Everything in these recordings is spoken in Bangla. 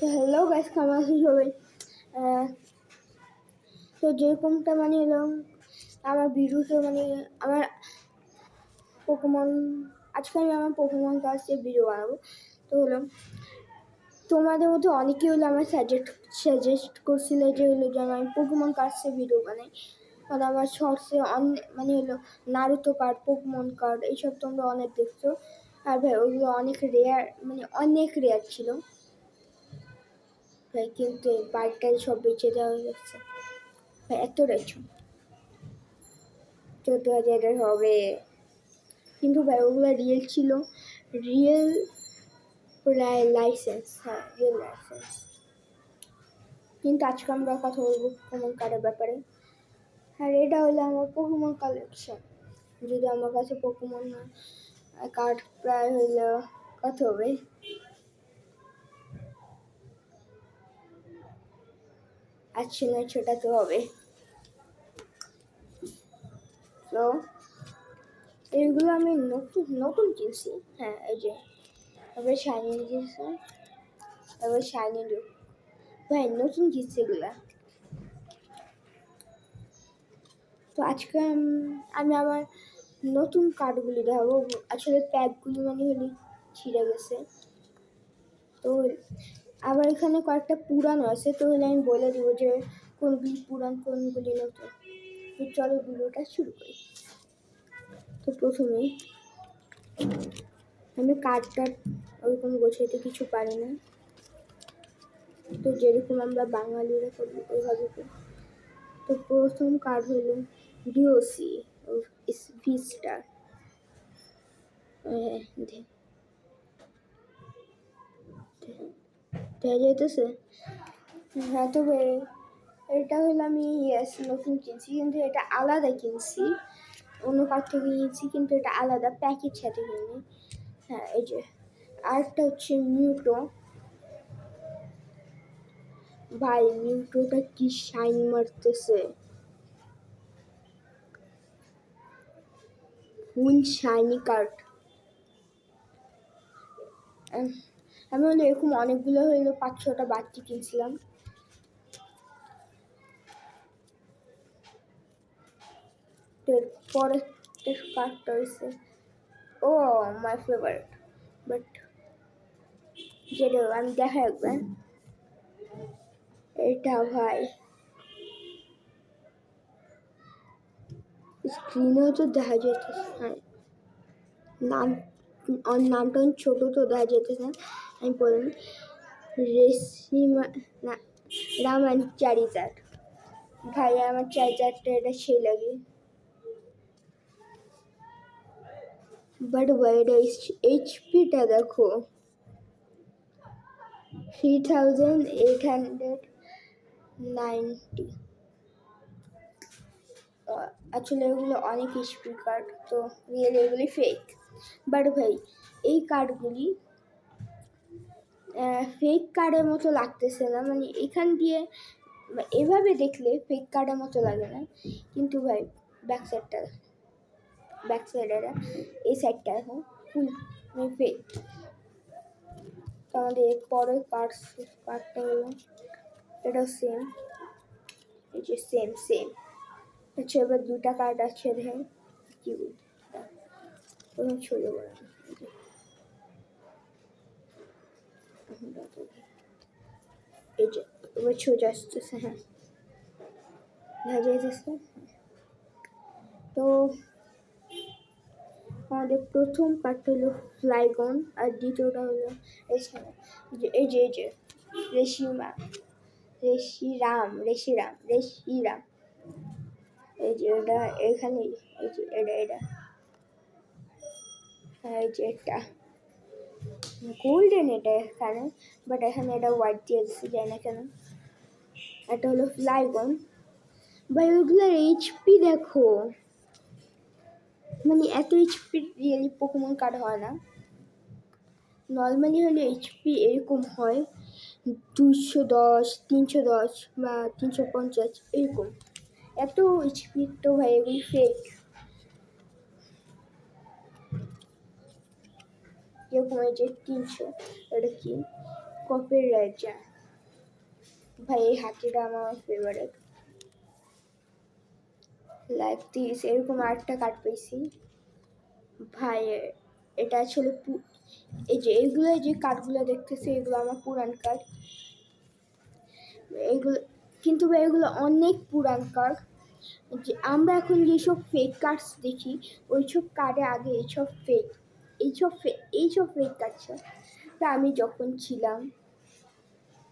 তো হ্যালো গাইস, কেমন আছো সবাই? তো যেরকমটা মানে হলো আমার ভিডিওতে মানে আমার পোকেমন, আজকে আমি আমার পোকেমন কার্ডসের ভিডিও বানাবো। তো হলো তোমাদের মধ্যে অনেকেই হলো আমার সাজেস্ট করছিল যে হলো যে আমি পোকেমন কার্ডসের ভিডিও বানাই। কারণ আমার শর্টসে মানে হলো নারুতো কার্ড, পোকেমন কার্ড এইসব তোমরা অনেক দেখছো। আর ভাই ওইগুলো অনেক রেয়ার ছিল ভাই, কিন্তু এই বাইকটাই সব বেঁচে দেওয়া যাচ্ছে ভাই। এত রেছ 14,000 হবে, কিন্তু ভাই ওগুলো রিয়েল ছিল, রিয়েল লাইসেন্স। হ্যাঁ, রিয়েল লাইসেন্স। কিন্তু আজকে আমরা কথা বলবো পোকেমন কার্ডের ব্যাপারে। আর এটা হলো আমার পোকেমন কালেকশন। যদি আমার কাছে পোকেমন কার্ড প্রায় হইলো কত হবে, আচ্ছা না ছোটা তো হবে। তো এইগুলো আমি নতুন নতুন কিনছি। হ্যাঁ, এই যে এবার শাইনি দিয়েছে, এবার শাইনি লুক ভাই নতুন কিনছি এগুলা। তো আজকে আমি আমার নতুন কার্ডগুলি দেখাবো। আসলে প্যাকগুলি মানে হলে ছিঁড়ে গেছে, তো আবার এখানে কয়েকটা পুরানো আছে। তো হলে আমি বলে দেবো যে কোনগুলি পুরান কোনগুলি নতুন। তো চলো ভিডিওটা শুরু করি। তো প্রথমেই আমি কার্ডটা ওরকম গোছাইতে কিছু পারি না, তো যেরকম আমরা বাঙালিরা করি ওইভাবে করি। তো প্রথম কার্ড হলো ডিওসি ভিস্টার। দেখা যাইতেছে। হ্যাঁ, তবে এটা হলো আমি নতুন কিনছি, কিন্তু এটা আলাদা কিনছি, অন্য কার্ড থেকে কিনছি, কিন্তু এটা আলাদা প্যাকেট সাথে কিনি। হ্যাঁ, এই যে আরেকটা হচ্ছে মিউটো। ভাই মিউটোটা কি শাইন মারতেছে, ফুল শাইনি কার্ড। আমি হলো এরকম অনেকগুলো হইলো 5-6টা বাড়তি কিনছিলাম। পরে কার্ডটা হয়েছে ও মাই ফেভারিট, বাট যেটা আমি দেখা একবার এটা ভাই স্ক্রিনেও তো দেখা যেতেছে। হ্যাঁ, নামটা ছোট তো দেখা যেতেছে। আমি বললাম রেসিমা না রামান চারিজার। ভাই আমার চারিজারটা এটা সেই লাগে, বাট ভাই এটা এইচপিটা দেখো 3890। আসলে এগুলো অনেক এইচপি কার্ড, তো রিয়েল এগুলি ফেক। বাট ভাই এই কার্ডগুলি ফেক কার্ডের মতো লাগতেছে না, মানে এখান দিয়ে এভাবে দেখলে ফেক কার্ডের মতো লাগে না, কিন্তু ভাই ব্যাক সাইডের এই সাইডটা এখন ফুল ফেক। তো আমাদের পরের কার্ডটা হলো এটা সেম, এই যে সেম। আচ্ছা, এবার দুটা কার্ড আছে, দেখেন কি প্রথম ছড়ে বলা এই যে এবার সোজা আসতেছে। হ্যাঁ, দেখা যাইতেছে। তো আমাদের প্রথম কার্ডটা হলো ফ্লাইগন, আর দ্বিতীয়টা হলো এই যে রেশিরাম। এই যে এটা এখানে, এই যে এটা এই যে এটা গোল্ডেন, এটা এখানে, বাট এখানে এটা হোয়াইট দিয়ে দিচ্ছে, যায় না কেন। এটা হলো ফ্লাইগন। ভাই ওইগুলোর এইচপি দেখো, মানে এত এইচপি রিয়েলি পোকেমন কার্ড হয় না। নর্মালি হলে এইচপি এরকম হয় 210, 310 বা 350 এরকম। এত এইচপি তো ভাই এগুলি ফেক। যেরকম এই যে 300, এটা কি কপির রাজা, ভাই এই হাতিটা আমার ফেভারিট। লাইক দিস, এরকম আরেকটা কার্ড পেয়েছি ভাই। এটা আসলে এই যে এইগুলো যে কার্ডগুলো দেখতেছে এগুলো আমার পুরান কার্ড। এগুলো কিন্তু ভাই এগুলো অনেক পুরান কার্ড। যে আমরা এখন যেসব ফেক কার্ডস দেখি ওইসব কার্ডে আগে এইসব ফেক কার্ড ছিল। তা আমি যখন ছিলাম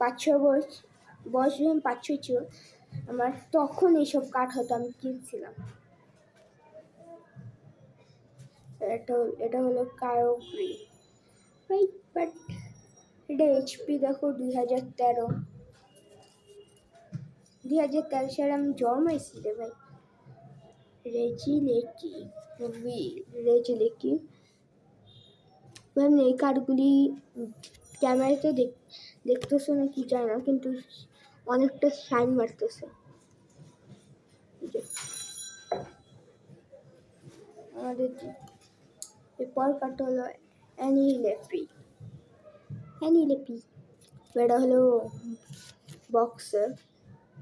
5-6 বয়স যখন 5-6 ছিল আমার, তখন এইসব কার্ড হয়তো আমি কিনছিলাম। এটা হলো কায়োগ্রি ভাই, বাট এটা এইচপি দেখো 2013 সালে আমি জন্মাইছি রে ভাই। রেজিলেকি এই কার্ডগুলি ক্যামেরাতে দেখতেছো না কি জানি না, কিন্তু অনেকটা শাইন মারতেছে। আমাদের এরপর কার্ডটা হলো অ্যানিলেপি। এটা হলো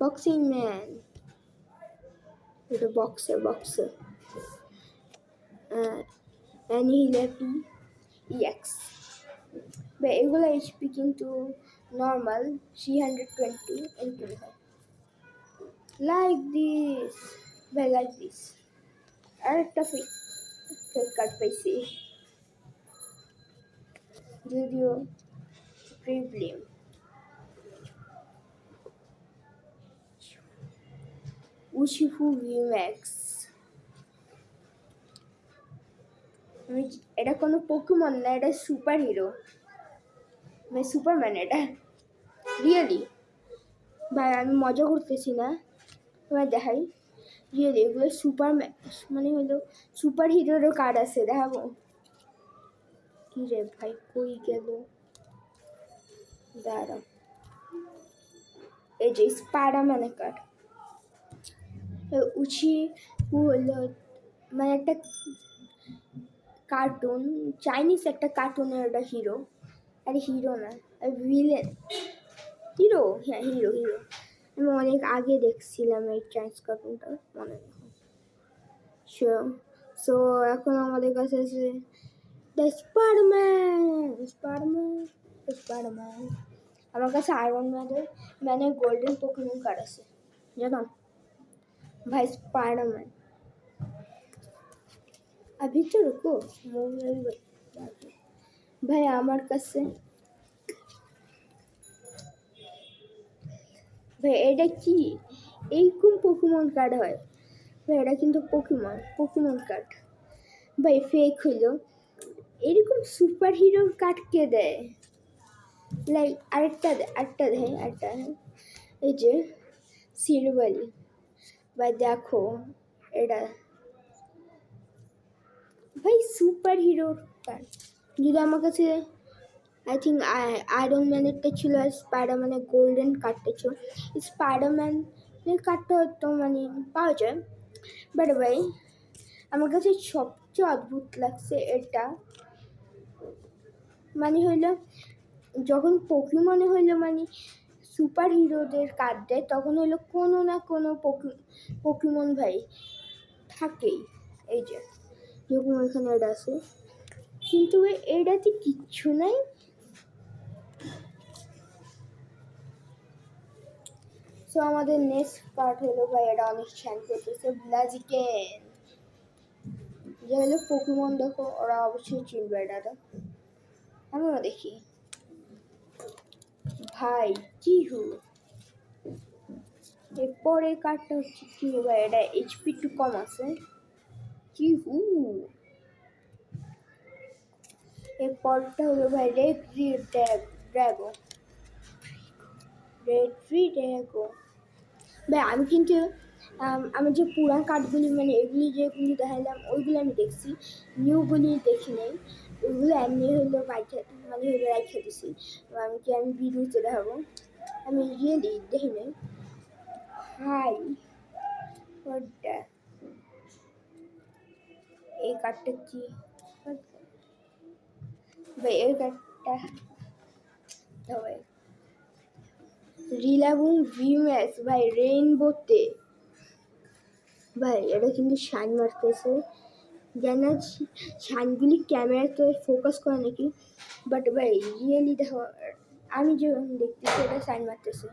বক্সিং ম্যান। এটা বক্সার অ্যানিলেপি EX। এগুলো এইচপি কিন্তু নর্মাল 320 এরকম হয়। লাইক দিস আর একটা ফেক কার্ড পাইছি, যদিও প্রিমিয়াম। উশিফু ভিম্যাক্স। এটা কোনো পোকেমন না, এটা সুপার হিরো, মানে সুপারম্যান। এটা রিয়েলি ভাই, আমি মজা করতেছি না, তোমার দেখাই রিয়েলি। এগুলো সুপারম্যান মানে হলো সুপার হিরোরও কার্ড আছে, দেখাবো। কি রে ভাই, কই গেল? দাঁড়া, এই যে স্পাইডারম্যানের কার্ড। হলো মানে একটা কার্টুন, চাইনিজ একটা কার্টুনের একটা হিরো। আরে হিরো না, ভিলেন। হ্যাঁ হিরো। আমি অনেক আগে দেখছিলাম এই চাইনিজ কার্টুনটা, মনে নেই। সো এখন আমাদের কাছে আছে স্পাইডারম্যান। আমার কাছে আয়রন ম্যানের গোল্ডেন পোকেমন কার্ড আছে, জানো ভাই। स्पाइडरमैन अभी तो रुको, ভাই আমার কাছে ভাই এটা কি এইরকম পোকেমন কার্ড হয় ভাই? এটা কিন্তু পোকেমন কার্ড ভাই, ফেক হইলো। এরকম সুপার হিরোর কার্ড কে দেয়? লাইক আরেকটা দেয় এই যে সিলভারি ভাই, দেখো এটা ভাই সুপার হিরোর কার্ড। যদি আমার কাছে আই থিঙ্ক আয়রন ম্যানেরটা ছিল, আর স্পাইডারম্যানের গোল্ডেন কার্ডটা ছিল। স্পাইডারম্যানের কার্ডটা হয়তো মানে পাওয়া যায়, বাট ভাই আমার কাছে সবচেয়ে অদ্ভুত লাগছে এটা, মানে হইলো যখন পোকেমনে হইলো মানে সুপার হিরোদের কার্ড দেয়, তখন হইলো কোনো না কোনো পোকেমন ভাই থাকেই। এই যে যখন ওইখানে এটা আছে, কিন্তু এটাতে কিচ্ছু নাই। সো আমাদের নেক্সট পার্ট হলো ভাই, এটা অনেক শান করতেছে ব্লাজিকেন। যে হলো পোকেমন দেখো, ওরা অবশ্যই চিনবে এটা। আমিও দেখি ভাই চিহু। এরপরে কার্ডটা হচ্ছে কি ভাই, এটা এইচপি একটু কম আছে, চিহু। এরপরটা হলো ভাই ড্র্যাগো। ভাই আমি কিন্তু আমি যে পুরান কার্ডগুলি মানে এগুলি যেগুলি দেখাইলাম ওইগুলো আমি দেখছি, নিউগুলি দেখি নাই। ওইগুলো এমনি হইলো মানে হইলো রাইখা দিছি। আমি ভিডিওতে দেখাবো, আমি রিয়েলি দেখি নাই। হাই এই কার্ডটা কি ভাই? এই কার্ডটা ভাই রিলাবুম ভিম্যাক্স ভাই রেইনবোতে ভাই এটা কিন্তু শাইন মারতেছে জানি না শাইনগুলি ক্যামেরাতে ফোকাস করে নাকি বাট ভাই রিয়েলি দেখো আমি যে দেখতেছি এটা শাইন মারতেছে